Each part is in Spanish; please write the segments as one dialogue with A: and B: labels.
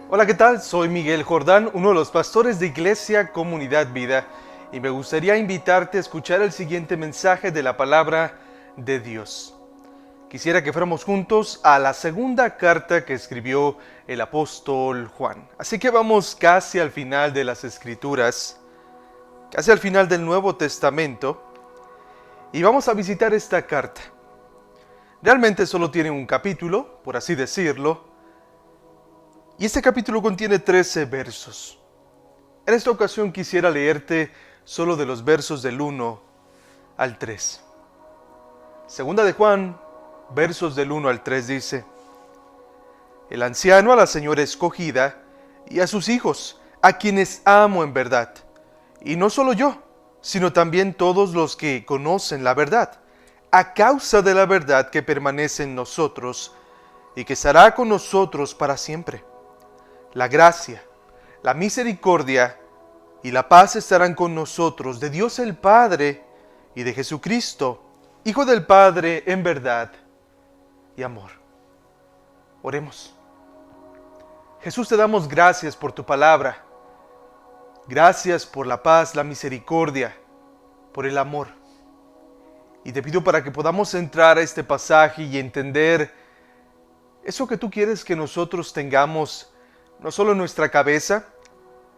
A: Hola, ¿qué tal? Soy Miguel Jordán, uno de los pastores de Iglesia Comunidad Vida, y me gustaría invitarte a escuchar el siguiente mensaje de la palabra de Dios. Quisiera que fuéramos juntos a la segunda carta que escribió el apóstol Juan. Así que vamos casi al final de las Escrituras, casi al final del Nuevo Testamento, y vamos a visitar esta carta. Realmente solo tiene un capítulo, por así decirlo, y este capítulo contiene 13 versos. En esta ocasión quisiera leerte solo de los versos del 1 al 3. Segunda de Juan, versos del 1 al 3 dice: El anciano a la señora escogida y a sus hijos, a quienes amo en verdad. Y no solo yo, sino también todos los que conocen la verdad, a causa de la verdad que permanece en nosotros y que estará con nosotros para siempre. La gracia, la misericordia y la paz estarán con nosotros de Dios el Padre y de Jesucristo, Hijo del Padre en verdad y amor. Oremos. Jesús, te damos gracias por tu palabra. Gracias por la paz, la misericordia, por el amor. Y te pido para que podamos entrar a este pasaje y entender eso que tú quieres que nosotros tengamos, no solo en nuestra cabeza,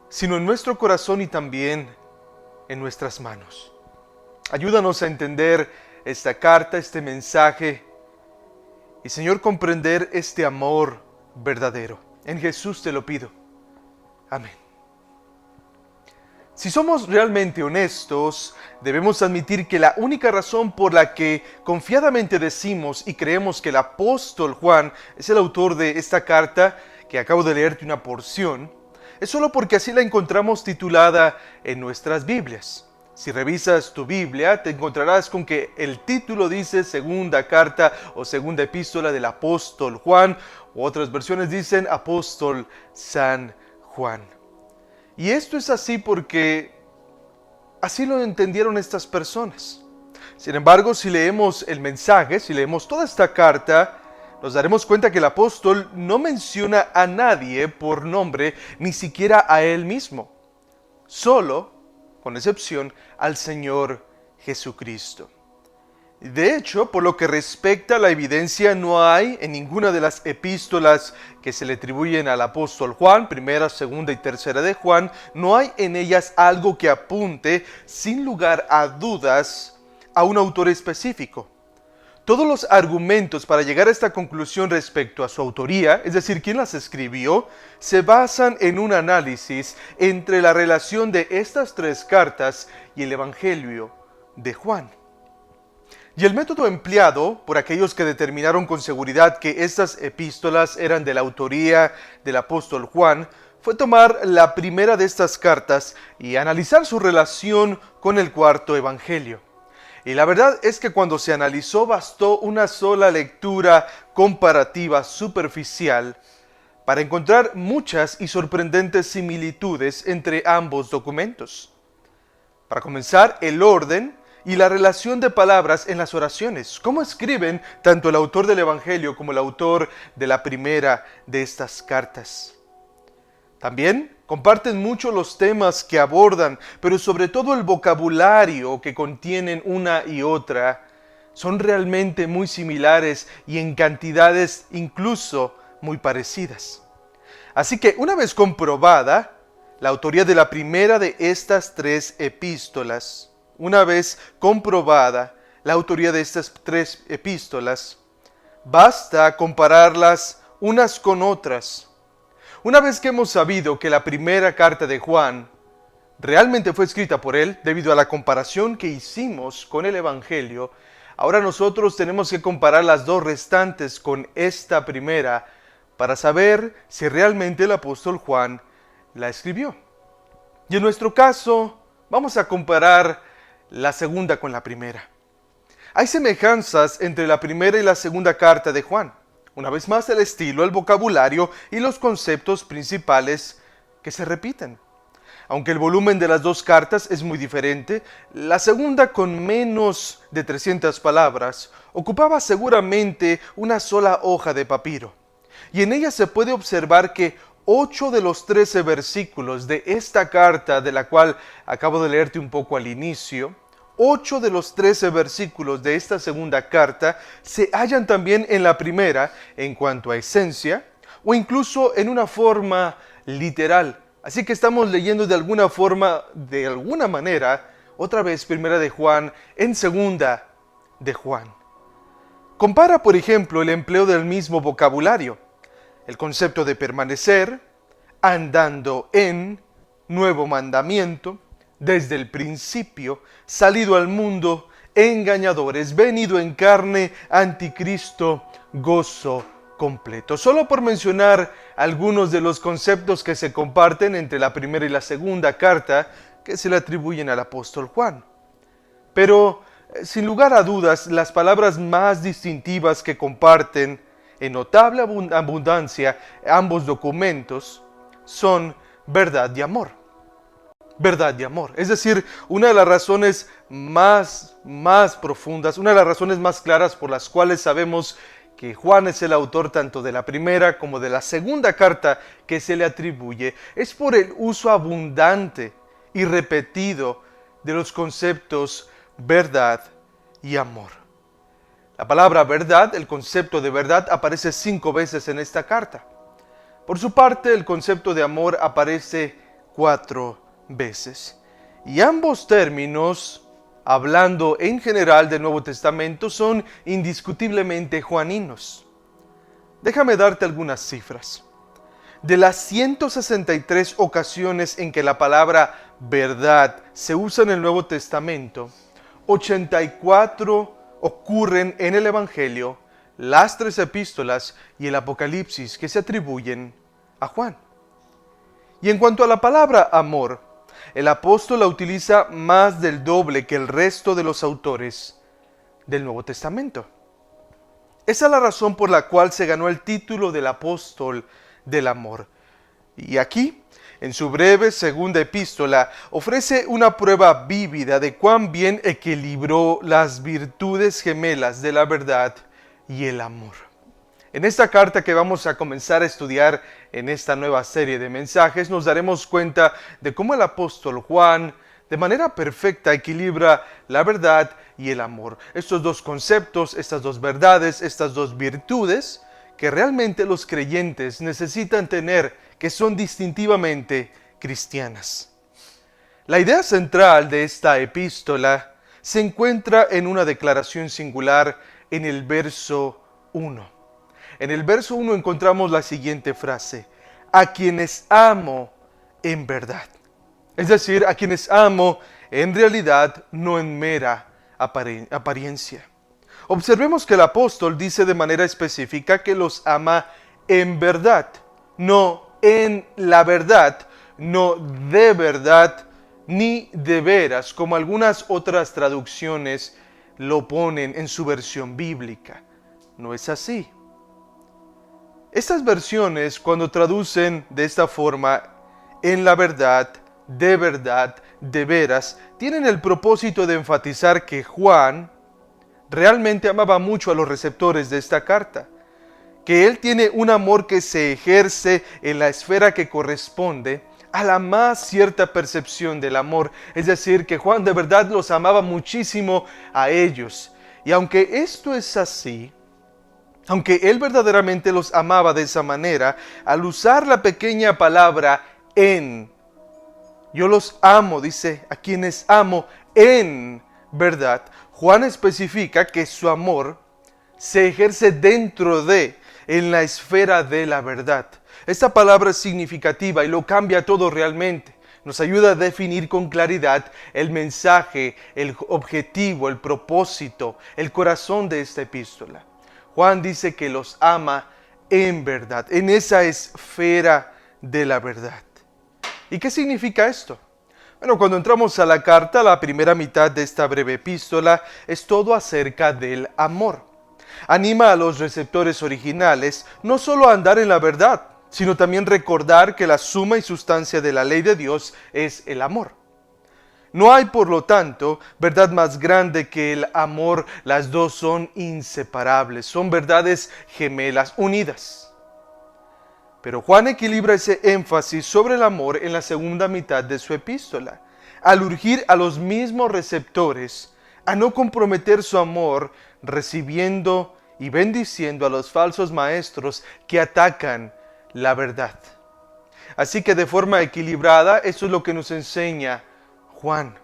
A: sino en nuestro corazón y también en nuestras manos. Ayúdanos a entender esta carta, este mensaje, y Señor, comprender este amor verdadero. En Jesús te lo pido. Amén. Si somos realmente honestos, debemos admitir que la única razón por la que confiadamente decimos y creemos que el apóstol Juan es el autor de esta carta, que acabo de leerte una porción, es solo porque así la encontramos titulada en nuestras Biblias. Si revisas tu Biblia, te encontrarás con que el título dice segunda carta o segunda epístola del apóstol Juan, u otras versiones dicen apóstol San Juan. Y esto es así porque así lo entendieron estas personas. Sin embargo, si leemos el mensaje, si leemos toda esta carta, nos daremos cuenta que el apóstol no menciona a nadie por nombre, ni siquiera a él mismo. Solo, con excepción, al Señor Jesucristo. De hecho, por lo que respecta a la evidencia, no hay en ninguna de las epístolas que se le atribuyen al apóstol Juan, primera, segunda y tercera de Juan, no hay en ellas algo que apunte, sin lugar a dudas, a un autor específico. Todos los argumentos para llegar a esta conclusión respecto a su autoría, es decir, quién las escribió, se basan en un análisis entre la relación de estas tres cartas y el Evangelio de Juan. Y el método empleado por aquellos que determinaron con seguridad que estas epístolas eran de la autoría del apóstol Juan, fue tomar la primera de estas cartas y analizar su relación con el cuarto evangelio. Y la verdad es que cuando se analizó bastó una sola lectura comparativa superficial para encontrar muchas y sorprendentes similitudes entre ambos documentos. Para comenzar, el orden y la relación de palabras en las oraciones. ¿Cómo escriben tanto el autor del Evangelio como el autor de la primera de estas cartas? También comparten mucho los temas que abordan, pero sobre todo el vocabulario que contienen una y otra. Son realmente muy similares y en cantidades incluso muy parecidas. Así que una vez comprobada la autoría de la primera de estas tres epístolas, una vez comprobada la autoría de estas tres epístolas, basta compararlas unas con otras. Una vez que hemos sabido que la primera carta de Juan realmente fue escrita por él, debido a la comparación que hicimos con el Evangelio, ahora nosotros tenemos que comparar las dos restantes con esta primera para saber si realmente el apóstol Juan la escribió. Y en nuestro caso, vamos a comparar la segunda con la primera. Hay semejanzas entre la primera y la segunda carta de Juan. Una vez más, el estilo, el vocabulario y los conceptos principales que se repiten. Aunque el volumen de las dos cartas es muy diferente, la segunda, con menos de 300 palabras, ocupaba seguramente una sola hoja de papiro. Y en ella se puede observar que 8 de los 13 versículos de esta carta, de la cual acabo de leerte un poco al inicio, 8 de los 13 versículos de esta segunda carta se hallan también en la primera en cuanto a esencia, o incluso en una forma literal. Así que estamos leyendo de alguna forma, de alguna manera, otra vez Primera de Juan en Segunda de Juan. Compara, por ejemplo, el empleo del mismo vocabulario, el concepto de permanecer, andando en, nuevo mandamiento, desde el principio, salido al mundo, engañadores, venido en carne, anticristo, gozo completo. Solo por mencionar algunos de los conceptos que se comparten entre la primera y la segunda carta que se le atribuyen al apóstol Juan. Pero, sin lugar a dudas, las palabras más distintivas que comparten en notable abundancia ambos documentos son verdad y amor. Verdad y amor. Es decir, una de las razones más profundas, una de las razones más claras por las cuales sabemos que Juan es el autor tanto de la primera como de la segunda carta que se le atribuye, es por el uso abundante y repetido de los conceptos verdad y amor. La palabra verdad, el concepto de verdad, aparece 5 veces en esta carta. Por su parte, el concepto de amor aparece 4 veces. Y ambos términos, hablando en general del Nuevo Testamento, son indiscutiblemente juaninos. Déjame darte algunas cifras. De las 163 ocasiones en que la palabra verdad se usa en el Nuevo Testamento, 84 ocurren en el Evangelio, las 3 epístolas y el Apocalipsis que se atribuyen a Juan. Y en cuanto a la palabra amor, el apóstol la utiliza más del doble que el resto de los autores del Nuevo Testamento. Esa es la razón por la cual se ganó el título del apóstol del amor. Y aquí, en su breve segunda epístola, ofrece una prueba vívida de cuán bien equilibró las virtudes gemelas de la verdad y el amor. En esta carta que vamos a comenzar a estudiar en esta nueva serie de mensajes, nos daremos cuenta de cómo el apóstol Juan, de manera perfecta, equilibra la verdad y el amor. Estos dos conceptos, estas dos verdades, estas dos virtudes que realmente los creyentes necesitan tener, que son distintivamente cristianas. La idea central de esta epístola se encuentra en una declaración singular en el verso 1. En el verso 1 encontramos la siguiente frase: a quienes amo en verdad. Es decir, a quienes amo en realidad, no en mera apariencia. Observemos que el apóstol dice de manera específica que los ama en verdad, no en la verdad, no de verdad, ni de veras, como algunas otras traducciones lo ponen en su versión bíblica. No es así. Estas versiones, cuando traducen de esta forma, en la verdad, de veras, tienen el propósito de enfatizar que Juan realmente amaba mucho a los receptores de esta carta, que él tiene un amor que se ejerce en la esfera que corresponde a la más cierta percepción del amor, es decir, que Juan de verdad los amaba muchísimo a ellos. Y aunque esto es así, aunque él verdaderamente los amaba de esa manera, al usar la pequeña palabra en, yo los amo, dice, a quienes amo en verdad, Juan especifica que su amor se ejerce dentro de, en la esfera de la verdad. Esta palabra es significativa y lo cambia todo realmente. Nos ayuda a definir con claridad el mensaje, el objetivo, el propósito, el corazón de esta epístola. Juan dice que los ama en verdad, en esa esfera de la verdad. ¿Y qué significa esto? Bueno, cuando entramos a la carta, la primera mitad de esta breve epístola es todo acerca del amor. Anima a los receptores originales no solo a andar en la verdad, sino también recordar que la suma y sustancia de la ley de Dios es el amor. No hay, por lo tanto, verdad más grande que el amor. Las dos son inseparables, son verdades gemelas, unidas. Pero Juan equilibra ese énfasis sobre el amor en la segunda mitad de su epístola, al urgir a los mismos receptores a no comprometer su amor recibiendo y bendiciendo a los falsos maestros que atacan la verdad. Así que de forma equilibrada, eso es lo que nos enseña Juan.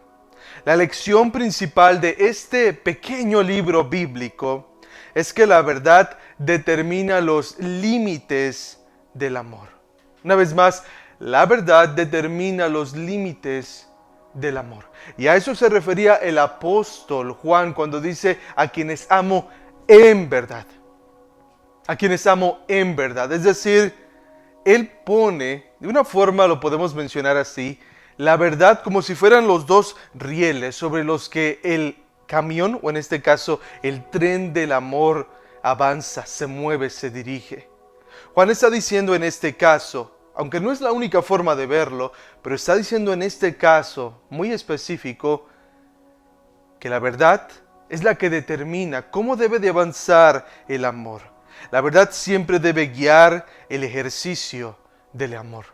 A: La lección principal de este pequeño libro bíblico es que la verdad determina los límites del amor. Una vez más, la verdad determina los límites del amor. Y a eso se refería el apóstol Juan cuando dice a quienes amo en verdad. A quienes amo en verdad. Es decir, él pone, de una forma lo podemos mencionar así, la verdad como si fueran los dos rieles sobre los que el camión, o en este caso el tren del amor, avanza, se mueve, se dirige. Juan está diciendo en este caso, aunque no es la única forma de verlo, pero está diciendo en este caso muy específico que la verdad es la que determina cómo debe de avanzar el amor. La verdad siempre debe guiar el ejercicio del amor.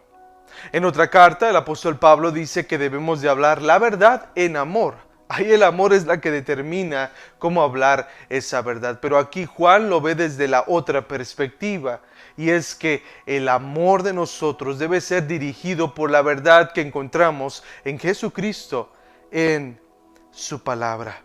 A: En otra carta, el apóstol Pablo dice que debemos de hablar la verdad en amor. Ahí el amor es la que determina cómo hablar esa verdad. Pero aquí Juan lo ve desde la otra perspectiva. Y es que el amor de nosotros debe ser dirigido por la verdad que encontramos en Jesucristo, en su palabra.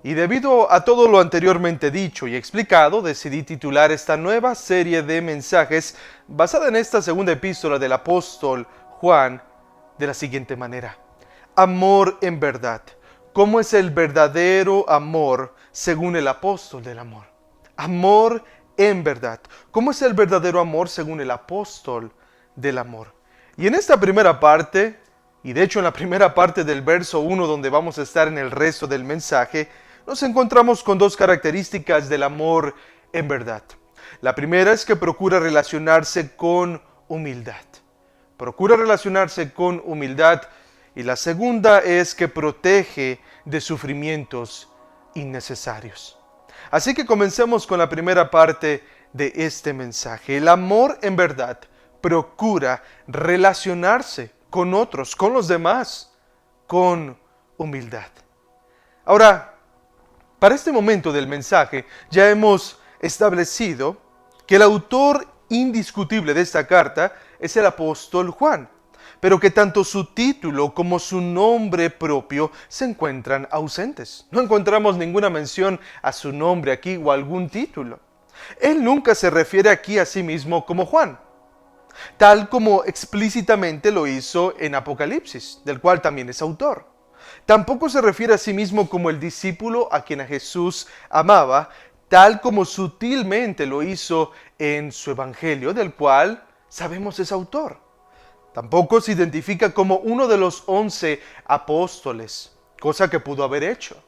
A: Y debido a todo lo anteriormente dicho y explicado, decidí titular esta nueva serie de mensajes basada en esta segunda epístola del apóstol Juan de la siguiente manera: Amor en verdad. ¿Cómo es el verdadero amor según el apóstol del amor? Amor en verdad. ¿Cómo es el verdadero amor según el apóstol del amor? Y en esta primera parte, y de hecho en la primera parte del verso 1 donde vamos a estar en el resto del mensaje, nos encontramos con dos características del amor en verdad. La primera es que procura relacionarse con humildad. Procura relacionarse con humildad. Y la segunda es que protege de sufrimientos innecesarios. Así que comencemos con la primera parte de este mensaje. El amor en verdad procura relacionarse con otros, con los demás, con humildad. Ahora, para este momento del mensaje ya hemos establecido que el autor indiscutible de esta carta es el apóstol Juan, pero que tanto su título como su nombre propio se encuentran ausentes. No encontramos ninguna mención a su nombre aquí o algún título. Él nunca se refiere aquí a sí mismo como Juan, tal como explícitamente lo hizo en Apocalipsis, del cual también es autor. Tampoco se refiere a sí mismo como el discípulo a quien a Jesús amaba, tal como sutilmente lo hizo en su Evangelio, del cual sabemos es autor. Tampoco se identifica como uno de los 11 apóstoles, cosa que pudo haber hecho.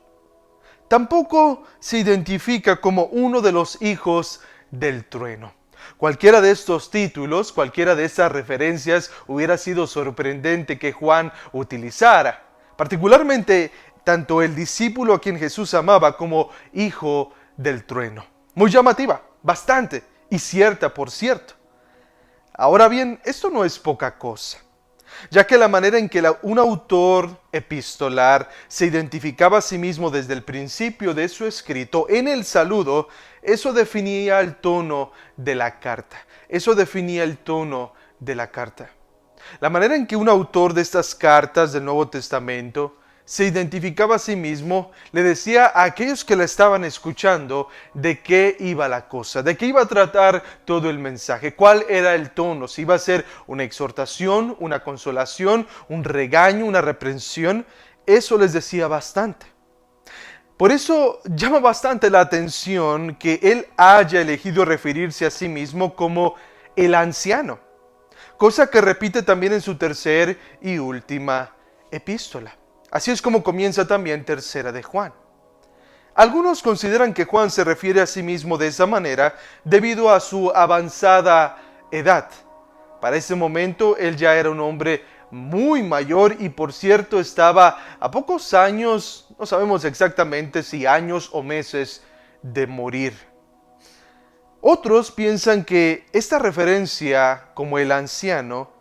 A: Tampoco se identifica como uno de los hijos del trueno. Cualquiera de estos títulos, cualquiera de estas referencias hubiera sido sorprendente que Juan utilizara. Particularmente tanto el discípulo a quien Jesús amaba como hijo del trueno. Muy llamativa, bastante, y cierta por cierto. Ahora bien, esto no es poca cosa, ya que la manera en que un autor epistolar se identificaba a sí mismo desde el principio de su escrito en el saludo, eso definía el tono de la carta. Eso definía el tono de la carta. La manera en que un autor de estas cartas del Nuevo Testamento se identificaba a sí mismo, le decía a aquellos que la estaban escuchando de qué iba la cosa, de qué iba a tratar todo el mensaje, cuál era el tono, si iba a ser una exhortación, una consolación, un regaño, una reprensión. Eso les decía bastante. Por eso llama bastante la atención que él haya elegido referirse a sí mismo como el anciano, cosa que repite también en su tercer y última epístola. Así es como comienza también tercera de Juan. Algunos consideran que Juan se refiere a sí mismo de esa manera debido a su avanzada edad. Para ese momento él ya era un hombre muy mayor y por cierto estaba a pocos años, no sabemos exactamente si años o meses, de morir. Otros piensan que esta referencia, como el anciano,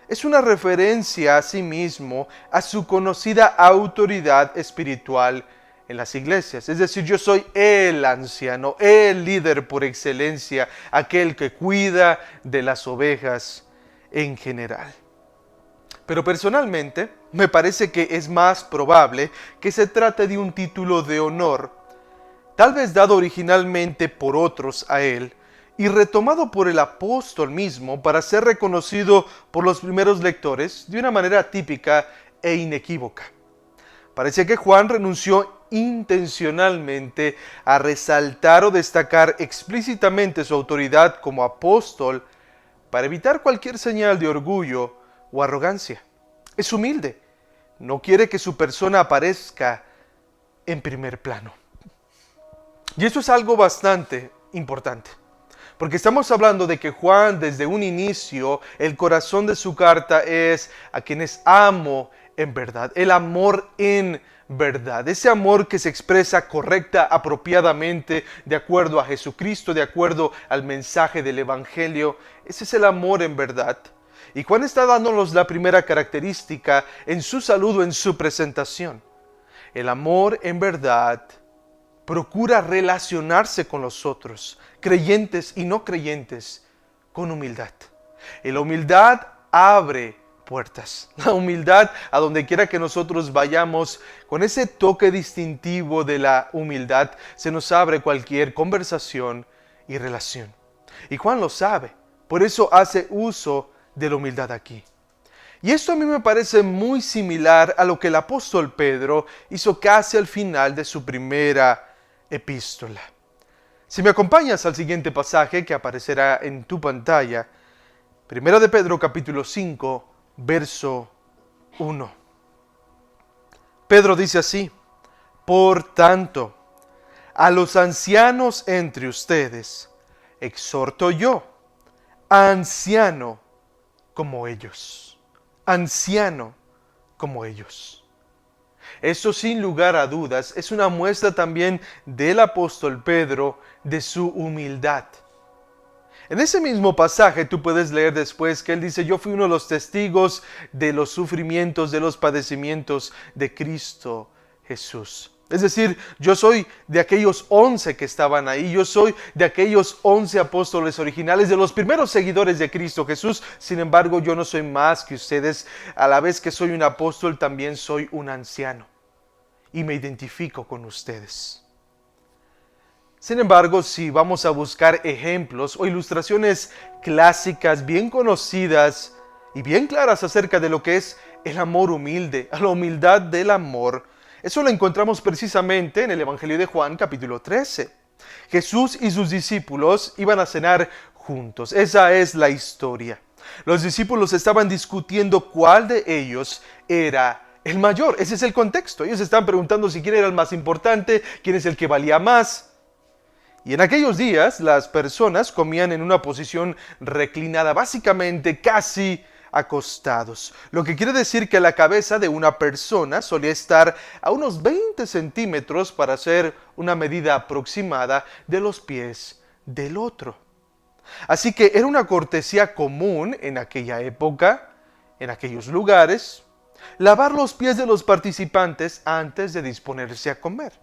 A: es una referencia a sí mismo, a su conocida autoridad espiritual en las iglesias. Es decir, yo soy el anciano, el líder por excelencia, aquel que cuida de las ovejas en general. Pero personalmente, me parece que es más probable que se trate de un título de honor, tal vez dado originalmente por otros a él, y retomado por el apóstol mismo para ser reconocido por los primeros lectores de una manera típica e inequívoca. Parece que Juan renunció intencionalmente a resaltar o destacar explícitamente su autoridad como apóstol para evitar cualquier señal de orgullo o arrogancia. Es humilde, no quiere que su persona aparezca en primer plano. Y eso es algo bastante importante, porque estamos hablando de que Juan desde un inicio, el corazón de su carta es a quienes amo en verdad, el amor en verdad, ese amor que se expresa correcta, apropiadamente, de acuerdo a Jesucristo, de acuerdo al mensaje del Evangelio. Ese es el amor en verdad. Y Juan está dándonos la primera característica en su saludo, en su presentación. El amor en verdad procura relacionarse con los otros, creyentes y no creyentes, con humildad. Y la humildad abre puertas. La humildad, a donde quiera que nosotros vayamos, con ese toque distintivo de la humildad, se nos abre cualquier conversación y relación. Y Juan lo sabe, por eso hace uso de la humildad aquí. Y esto a mí me parece muy similar a lo que el apóstol Pedro hizo casi al final de su primera epístola. Si me acompañas al siguiente pasaje que aparecerá en tu pantalla, Primera de Pedro capítulo 5, verso 1. Pedro dice así: por tanto, a los ancianos entre ustedes, exhorto yo, anciano como ellos. Anciano como ellos. Eso sin lugar a dudas es una muestra también del apóstol Pedro de su humildad. En ese mismo pasaje tú puedes leer después que él dice: yo fui uno de los testigos de los sufrimientos, de los padecimientos de Cristo Jesús. Es decir, yo soy de aquellos 11 que estaban ahí, yo soy de aquellos 11 apóstoles originales, de los primeros seguidores de Cristo Jesús. Sin embargo, yo no soy más que ustedes. A la vez que soy un apóstol, también soy un anciano. Y me identifico con ustedes. Sin embargo, si vamos a buscar ejemplos o ilustraciones clásicas, bien conocidas y bien claras acerca de lo que es el amor humilde, a la humildad del amor, eso lo encontramos precisamente en el Evangelio de Juan, capítulo 13. Jesús y sus discípulos iban a cenar juntos. Esa es la historia. Los discípulos estaban discutiendo cuál de ellos era el mayor. Ese es el contexto. Ellos estaban preguntando si quién era el más importante, quién es el que valía más. Y en aquellos días las personas comían en una posición reclinada, básicamente casi acostados. Lo que quiere decir que la cabeza de una persona solía estar a unos 20 centímetros para hacer una medida aproximada de los pies del otro. Así que era una cortesía común en aquella época, en aquellos lugares, lavar los pies de los participantes antes de disponerse a comer.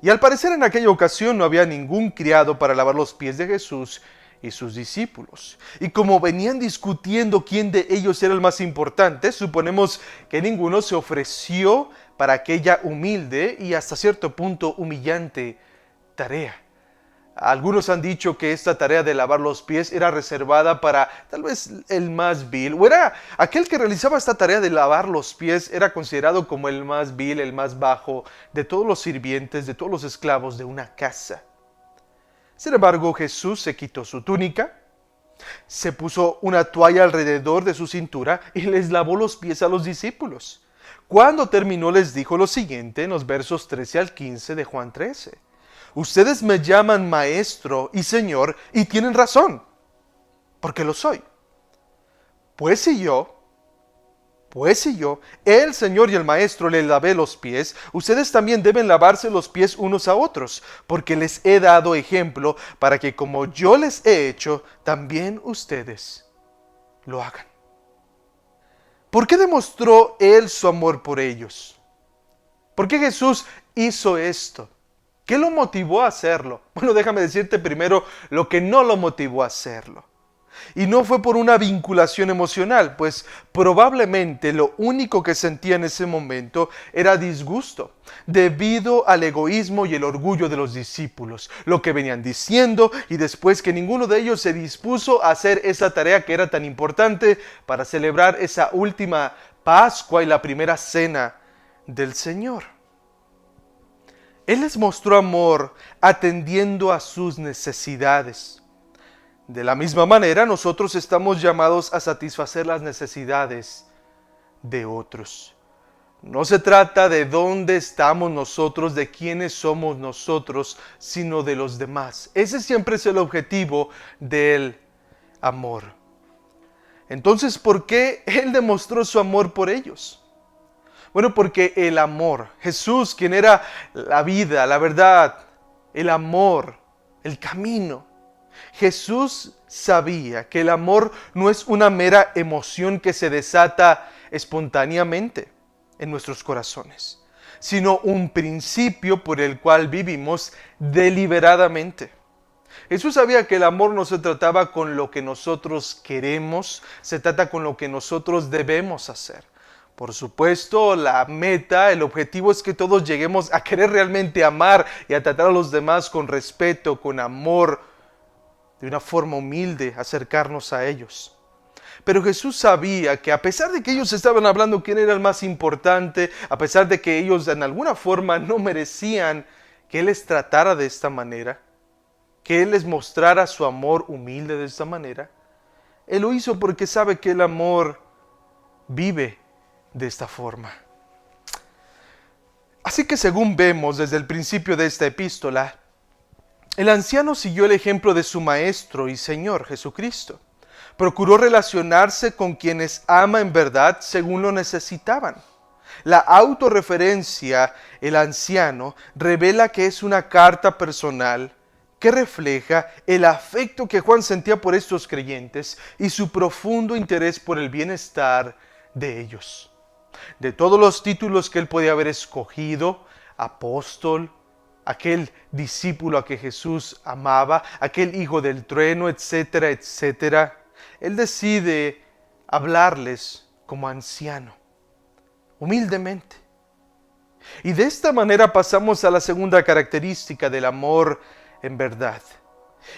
A: Y al parecer en aquella ocasión no había ningún criado para lavar los pies de Jesús y sus discípulos. Y como venían discutiendo quién de ellos era el más importante, suponemos que ninguno se ofreció para aquella humilde y hasta cierto punto humillante tarea. Algunos han dicho que esta tarea de lavar los pies era reservada para tal vez el más vil, o era aquel que realizaba esta tarea de lavar los pies era considerado como el más vil, el más bajo de todos los sirvientes, de todos los esclavos de una casa. Sin embargo, Jesús se quitó su túnica, se puso una toalla alrededor de su cintura y les lavó los pies a los discípulos. Cuando terminó les dijo lo siguiente en los versos 13 al 15 de Juan 13. Ustedes me llaman maestro y señor y tienen razón, porque lo soy. Pues si yo, Pues si yo, el Señor y el Maestro, les lavé los pies, ustedes también deben lavarse los pies unos a otros, porque les he dado ejemplo para que como yo les he hecho, también ustedes lo hagan. ¿Por qué demostró Él su amor por ellos? ¿Por qué Jesús hizo esto? ¿Qué lo motivó a hacerlo? Bueno, déjame decirte primero lo que no lo motivó a hacerlo. Y no fue por una vinculación emocional, pues probablemente lo único que sentía en ese momento era disgusto, debido al egoísmo y el orgullo de los discípulos, lo que venían diciendo, y después que ninguno de ellos se dispuso a hacer esa tarea que era tan importante para celebrar esa última Pascua y la primera cena del Señor. Él les mostró amor atendiendo a sus necesidades. De la misma manera, nosotros estamos llamados a satisfacer las necesidades de otros. No se trata de dónde estamos nosotros, de quiénes somos nosotros, sino de los demás. Ese siempre es el objetivo del amor. Entonces, ¿por qué Él demostró su amor por ellos? Bueno, porque el amor, Jesús, quien era la vida, la verdad, el amor, el camino. Jesús sabía que el amor no es una mera emoción que se desata espontáneamente en nuestros corazones, sino un principio por el cual vivimos deliberadamente. Jesús sabía que el amor no se trataba con lo que nosotros queremos, se trata con lo que nosotros debemos hacer. Por supuesto, la meta, el objetivo es que todos lleguemos a querer realmente amar y a tratar a los demás con respeto, con amor, de una forma humilde, acercarnos a ellos. Pero Jesús sabía que a pesar de que ellos estaban hablando quién era el más importante, a pesar de que ellos en alguna forma no merecían que Él les tratara de esta manera, que Él les mostrara su amor humilde de esta manera, Él lo hizo porque sabe que el amor vive de esta forma. Así que según vemos desde el principio de esta epístola, el anciano siguió el ejemplo de su Maestro y Señor Jesucristo. Procuró relacionarse con quienes ama en verdad según lo necesitaban. La autorreferencia, el anciano, revela que es una carta personal que refleja el afecto que Juan sentía por estos creyentes y su profundo interés por el bienestar de ellos. De todos los títulos que él podía haber escogido, apóstol, aquel discípulo a que Jesús amaba, aquel hijo del trueno, etcétera, etcétera, él decide hablarles como anciano, humildemente. Y de esta manera pasamos a la segunda característica del amor en verdad,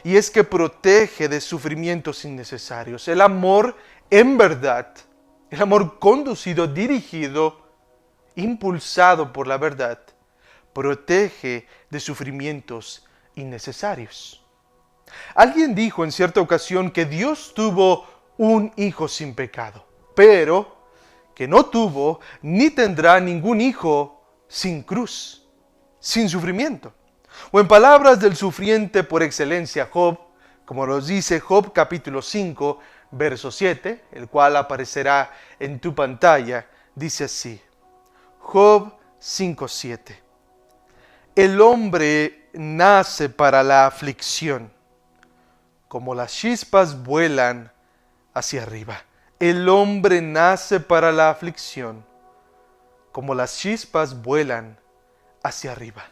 A: y es que protege de sufrimientos innecesarios. El amor en verdad, el amor conducido, dirigido, impulsado por la verdad, protege de sufrimientos innecesarios. Alguien dijo en cierta ocasión que Dios tuvo un hijo sin pecado, pero que no tuvo ni tendrá ningún hijo sin cruz, sin sufrimiento. O en palabras del sufriente por excelencia, Job, como nos dice Job capítulo 5, verso 7, el cual aparecerá en tu pantalla, dice así, Job 5:7. El hombre nace para la aflicción, como las chispas vuelan hacia arriba. El hombre nace para la aflicción, como las chispas vuelan hacia arriba.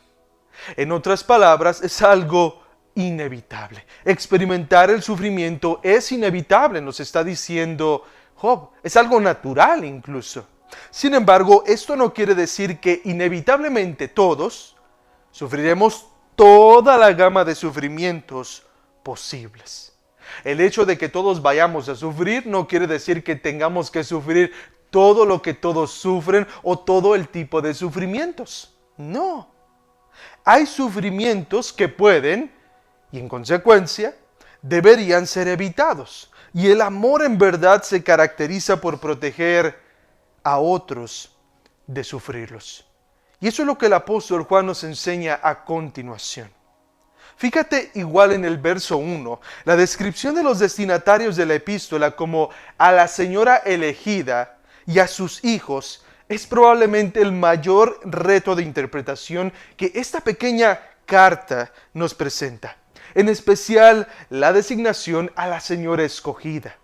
A: En otras palabras, es algo inevitable. Experimentar el sufrimiento es inevitable, nos está diciendo Job. Es algo natural incluso. Sin embargo, esto no quiere decir que inevitablemente todos sufriremos toda la gama de sufrimientos posibles. El hecho de que todos vayamos a sufrir no quiere decir que tengamos que sufrir todo lo que todos sufren o todo el tipo de sufrimientos. No. Hay sufrimientos que pueden, y en consecuencia, deberían ser evitados. Y el amor en verdad se caracteriza por proteger a otros de sufrirlos. Y eso es lo que el apóstol Juan nos enseña a continuación. Fíjate igual en el verso 1, la descripción de los destinatarios de la epístola como a la señora elegida y a sus hijos es probablemente el mayor reto de interpretación que esta pequeña carta nos presenta, en especial la designación a la señora escogida.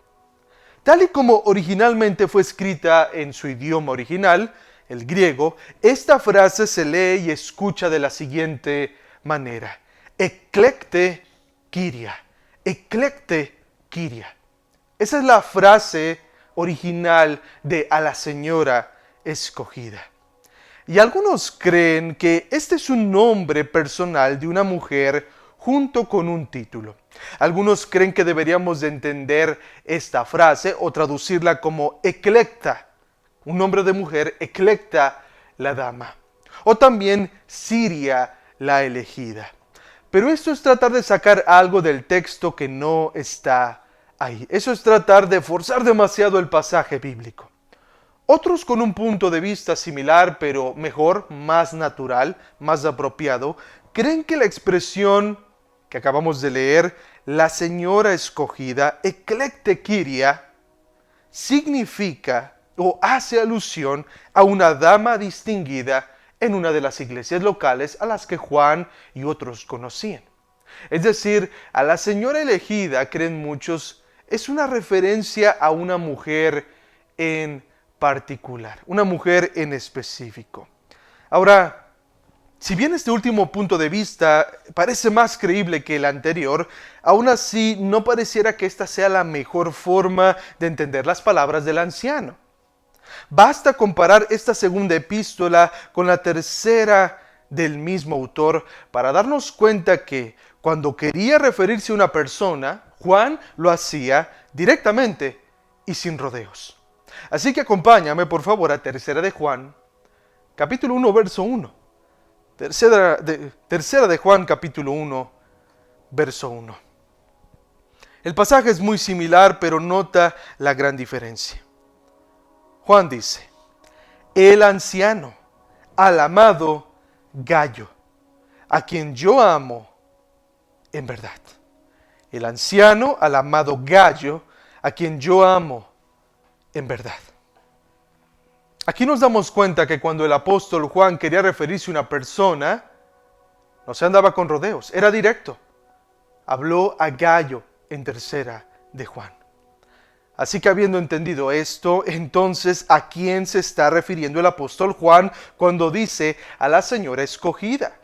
A: Tal y como originalmente fue escrita en su idioma original, el griego, esta frase se lee y escucha de la siguiente manera: Eklekte Kyria, Eklekte Kyria. Esa es la frase original de a la señora escogida. Y algunos creen que este es un nombre personal de una mujer junto con un título. Algunos creen que deberíamos de entender esta frase o traducirla como eclecta, un nombre de mujer, eclecta, la dama. O también Siria, la elegida. Pero esto es tratar de sacar algo del texto que no está ahí. Eso es tratar de forzar demasiado el pasaje bíblico. Otros con un punto de vista similar, pero mejor, más natural, más apropiado, creen que la expresión que acabamos de leer, la señora escogida, Eklekte Kyria, significa o hace alusión a una dama distinguida en una de las iglesias locales a las que Juan y otros conocían. Es decir, a la señora elegida, creen muchos, es una referencia a una mujer en particular, una mujer en específico. Ahora, si bien este último punto de vista parece más creíble que el anterior, aún así no pareciera que esta sea la mejor forma de entender las palabras del anciano. Basta comparar esta segunda epístola con la tercera del mismo autor para darnos cuenta que cuando quería referirse a una persona, Juan lo hacía directamente y sin rodeos. Así que acompáñame por favor a tercera de Juan, capítulo 1, verso 1. Tercera de Juan, capítulo 1, verso 1. El pasaje es muy similar, pero nota la gran diferencia. Juan dice: el anciano, al amado Gayo, a quien yo amo en verdad. El anciano, al amado Gayo, a quien yo amo en verdad. Aquí nos damos cuenta que cuando el apóstol Juan quería referirse a una persona, no se andaba con rodeos, era directo. Habló a Gayo en tercera de Juan. Así que habiendo entendido esto, entonces ¿a quién se está refiriendo el apóstol Juan cuando dice a la señora escogida?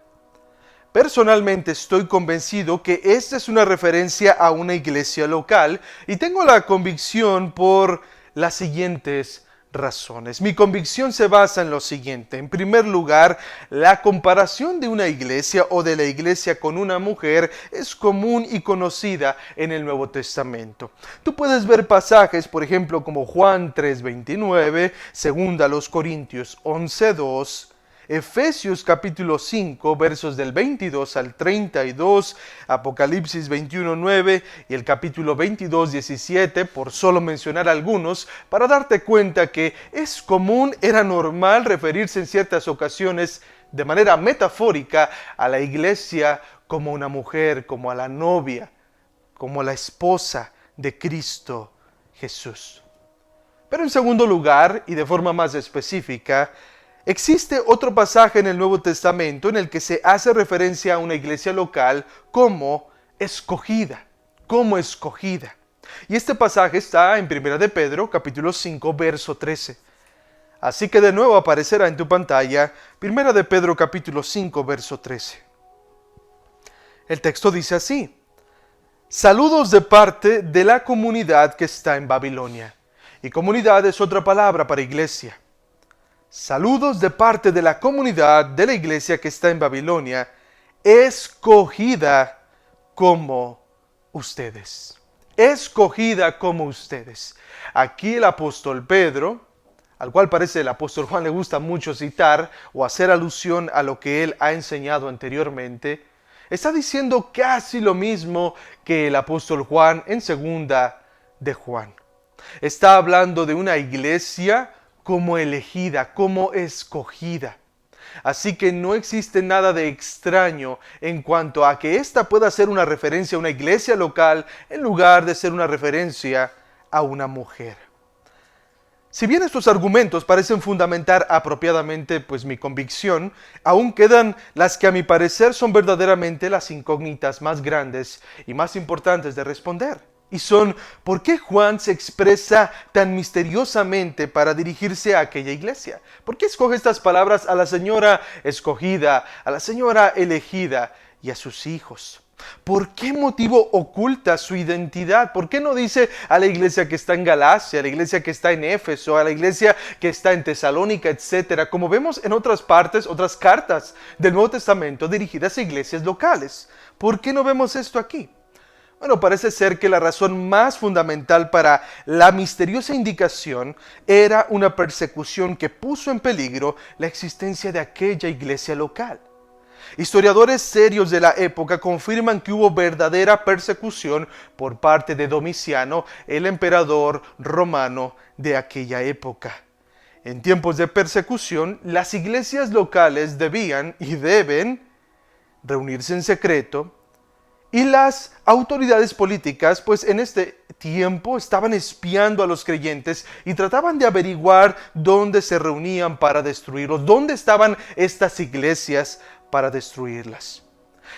A: Personalmente estoy convencido que esta es una referencia a una iglesia local y tengo la convicción por las siguientes razones. Mi convicción se basa en lo siguiente. En primer lugar, la comparación de una iglesia o de la iglesia con una mujer es común y conocida en el Nuevo Testamento. Tú puedes ver pasajes, por ejemplo, como Juan 3:29, 2 Corintios 11:2, Efesios capítulo 5, versos del 22 al 32, Apocalipsis 21:9 y el capítulo 22:17, por solo mencionar algunos, para darte cuenta que es común, era normal referirse en ciertas ocasiones de manera metafórica a la iglesia como una mujer, como a la novia, como la esposa de Cristo Jesús. Pero en segundo lugar, y de forma más específica, existe otro pasaje en el Nuevo Testamento en el que se hace referencia a una iglesia local como escogida, como escogida. Y este pasaje está en 1 de Pedro, capítulo 5, verso 13. Así que de nuevo aparecerá en tu pantalla 1 de Pedro, capítulo 5, verso 13. El texto dice así: saludos de parte de la comunidad que está en Babilonia. Y comunidad es otra palabra para iglesia. Saludos de parte de la comunidad de la iglesia que está en Babilonia, escogida como ustedes. Escogida como ustedes. Aquí el apóstol Pedro, al cual parece el apóstol Juan le gusta mucho citar o hacer alusión a lo que él ha enseñado anteriormente, está diciendo casi lo mismo que el apóstol Juan en segunda de Juan. Está hablando de una iglesia como elegida, como escogida. Así que no existe nada de extraño en cuanto a que esta pueda ser una referencia a una iglesia local en lugar de ser una referencia a una mujer. Si bien estos argumentos parecen fundamentar apropiadamente pues mi convicción, aún quedan las que a mi parecer son verdaderamente las incógnitas más grandes y más importantes de responder. Y son, ¿por qué Juan se expresa tan misteriosamente para dirigirse a aquella iglesia? ¿Por qué escoge estas palabras a la señora escogida, a la señora elegida y a sus hijos? ¿Por qué motivo oculta su identidad? ¿Por qué no dice a la iglesia que está en Galacia, a la iglesia que está en Éfeso, a la iglesia que está en Tesalónica, etcétera? Como vemos en otras partes, otras cartas del Nuevo Testamento dirigidas a iglesias locales. ¿Por qué no vemos esto aquí? Bueno, parece ser que la razón más fundamental para la misteriosa indicación era una persecución que puso en peligro la existencia de aquella iglesia local. Historiadores serios de la época confirman que hubo verdadera persecución por parte de Domiciano, el emperador romano de aquella época. En tiempos de persecución, las iglesias locales debían y deben reunirse en secreto, y las autoridades políticas, pues en este tiempo estaban espiando a los creyentes y trataban de averiguar dónde se reunían para destruirlos, dónde estaban estas iglesias para destruirlas.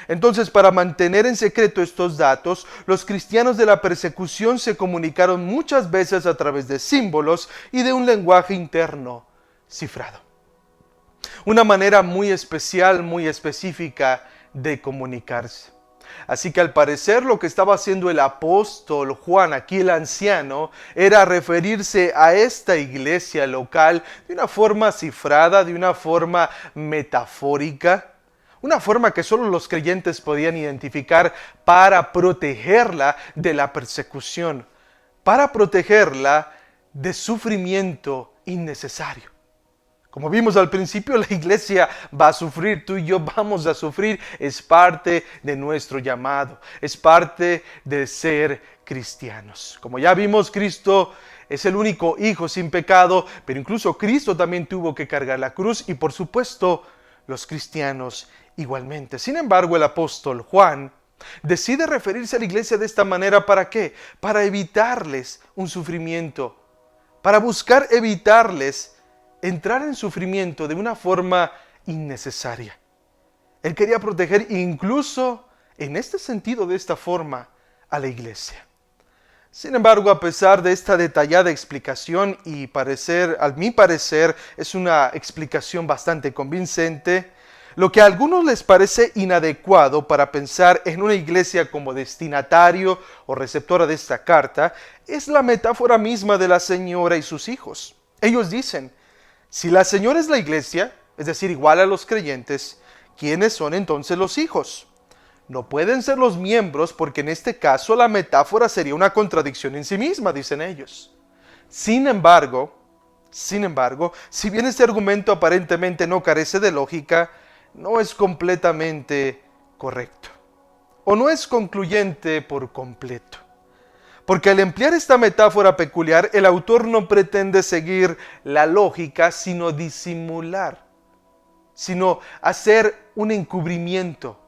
A: Entonces, para mantener en secreto estos datos, los cristianos de la persecución se comunicaron muchas veces a través de símbolos y de un lenguaje interno cifrado. Una manera muy especial, muy específica de comunicarse. Así que al parecer lo que estaba haciendo el apóstol Juan, aquí el anciano, era referirse a esta iglesia local de una forma cifrada, de una forma metafórica, una forma que solo los creyentes podían identificar para protegerla de la persecución, para protegerla de sufrimiento innecesario. Como vimos al principio, la iglesia va a sufrir, tú y yo vamos a sufrir, es parte de nuestro llamado, es parte de ser cristianos. Como ya vimos, Cristo es el único hijo sin pecado, pero incluso Cristo también tuvo que cargar la cruz y por supuesto los cristianos igualmente. Sin embargo, el apóstol Juan decide referirse a la iglesia de esta manera, ¿para qué? Para evitarles un sufrimiento, para buscar evitarles entrar en sufrimiento de una forma innecesaria. Él quería proteger incluso en este sentido, de esta forma, a la iglesia. Sin embargo, a pesar de esta detallada explicación y a mi parecer, es una explicación bastante convincente, lo que a algunos les parece inadecuado para pensar en una iglesia como destinatario o receptora de esta carta, es la metáfora misma de la señora y sus hijos. Ellos dicen, si la señora es la iglesia, es decir, igual a los creyentes, ¿quiénes son entonces los hijos? No pueden ser los miembros porque en este caso la metáfora sería una contradicción en sí misma, dicen ellos. Sin embargo, si bien este argumento aparentemente no carece de lógica, no es completamente correcto, o no es concluyente por completo. Porque al emplear esta metáfora peculiar, el autor no pretende seguir la lógica, sino disimular, sino hacer un encubrimiento.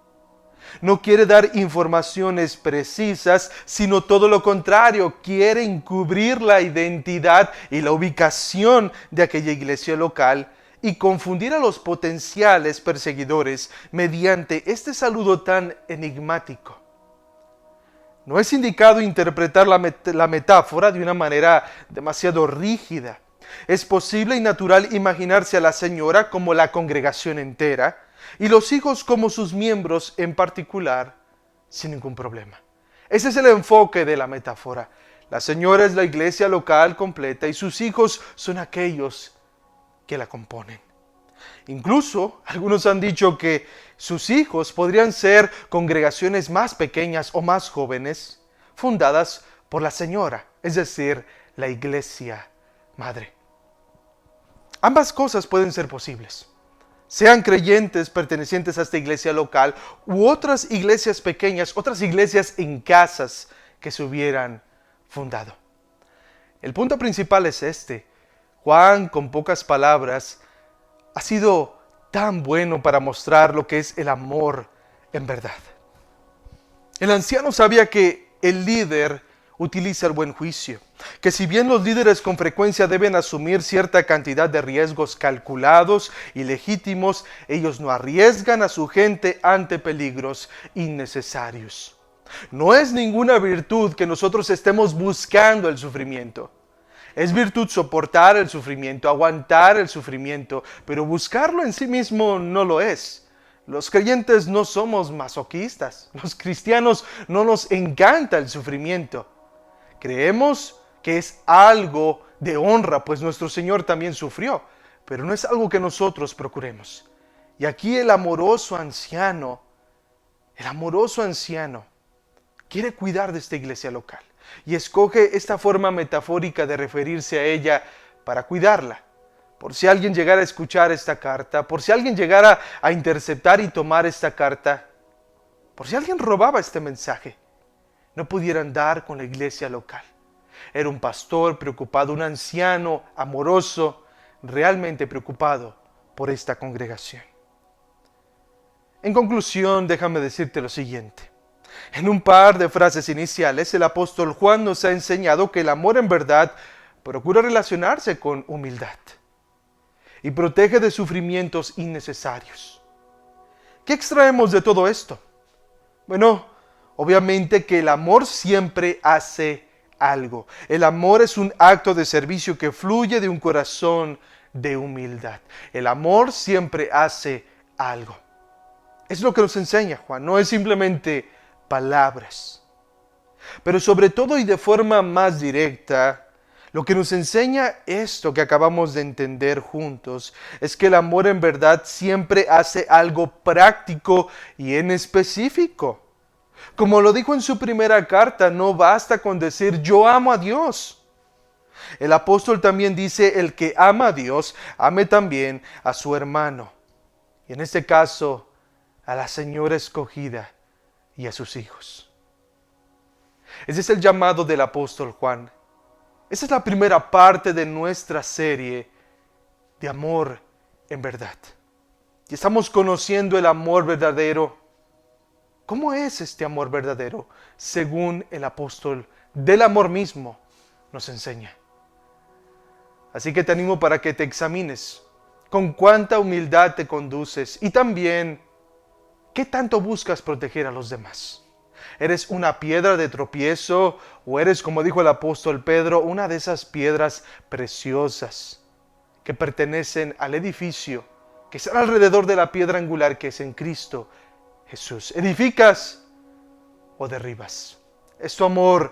A: No quiere dar informaciones precisas, sino todo lo contrario, quiere encubrir la identidad y la ubicación de aquella iglesia local y confundir a los potenciales perseguidores mediante este saludo tan enigmático. No es indicado interpretar la metáfora de una manera demasiado rígida. Es posible y natural imaginarse a la señora como la congregación entera y los hijos como sus miembros en particular, sin ningún problema. Ese es el enfoque de la metáfora. La señora es la iglesia local completa y sus hijos son aquellos que la componen. Incluso algunos han dicho que sus hijos podrían ser congregaciones más pequeñas o más jóvenes, fundadas por la señora, es decir, la iglesia madre. Ambas cosas pueden ser posibles. Sean creyentes pertenecientes a esta iglesia local u otras iglesias pequeñas, otras iglesias en casas que se hubieran fundado. El punto principal es este. Juan, con pocas palabras, ha sido tan bueno para mostrar lo que es el amor en verdad. El anciano sabía que el líder utiliza el buen juicio, que si bien los líderes con frecuencia deben asumir cierta cantidad de riesgos calculados y legítimos, ellos no arriesgan a su gente ante peligros innecesarios. No es ninguna virtud que nosotros estemos buscando el sufrimiento. Es virtud soportar el sufrimiento, aguantar el sufrimiento, pero buscarlo en sí mismo no lo es. Los creyentes no somos masoquistas. Los cristianos no nos encanta el sufrimiento. Creemos que es algo de honra, pues nuestro Señor también sufrió, pero no es algo que nosotros procuremos. Y aquí el amoroso anciano quiere cuidar de esta iglesia local y escoge esta forma metafórica de referirse a ella para cuidarla. Por si alguien llegara a escuchar esta carta, por si alguien llegara a interceptar y tomar esta carta, por si alguien robaba este mensaje, no pudieran dar con la iglesia local. Era un pastor preocupado, un anciano amoroso, realmente preocupado por esta congregación. En conclusión, déjame decirte lo siguiente. En un par de frases iniciales, el apóstol Juan nos ha enseñado que el amor en verdad procura relacionarse con humildad y protege de sufrimientos innecesarios. ¿Qué extraemos de todo esto? Bueno, obviamente que el amor siempre hace algo. El amor es un acto de servicio que fluye de un corazón de humildad. El amor siempre hace algo. Es lo que nos enseña Juan, no es simplemente palabras. Pero sobre todo y de forma más directa, lo que nos enseña esto que acabamos de entender juntos es que el amor en verdad siempre hace algo práctico y en específico. Como lo dijo en su primera carta, no basta con decir yo amo a Dios. El apóstol también dice, el que ama a Dios, ame también a su hermano. Y en este caso, a la señora escogida y a sus hijos. Ese es el llamado del apóstol Juan. Esa es la primera parte de nuestra serie de amor en verdad. Y estamos conociendo el amor verdadero. ¿Cómo es este amor verdadero? Según el apóstol del amor mismo nos enseña. Así que te animo para que te examines con cuánta humildad te conduces y también qué tanto buscas proteger a los demás. ¿Eres una piedra de tropiezo o eres, como dijo el apóstol Pedro, una de esas piedras preciosas que pertenecen al edificio que está alrededor de la piedra angular que es en Cristo Jesús? ¿Edificas o derribas? ¿Es tu amor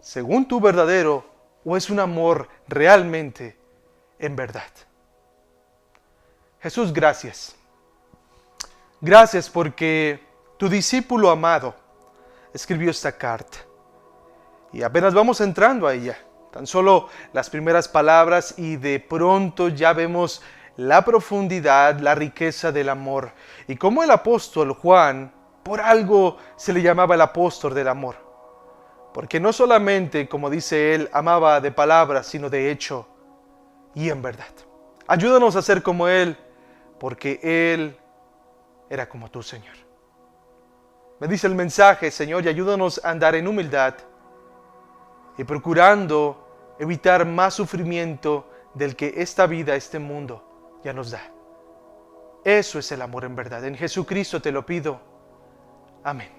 A: según tu verdadero o es un amor realmente en verdad? Jesús, gracias. Gracias porque tu discípulo amado escribió esta carta. Y apenas vamos entrando a ella. Tan solo las primeras palabras y de pronto ya vemos la profundidad, la riqueza del amor. Y cómo el apóstol Juan, por algo se le llamaba el apóstol del amor. Porque no solamente, como dice él, amaba de palabras, sino de hecho y en verdad. Ayúdanos a ser como él, porque él era como tú, Señor. Me dice el mensaje, Señor, y ayúdanos a andar en humildad y procurando evitar más sufrimiento del que esta vida, este mundo, ya nos da. Eso es el amor en verdad. En Jesucristo te lo pido. Amén.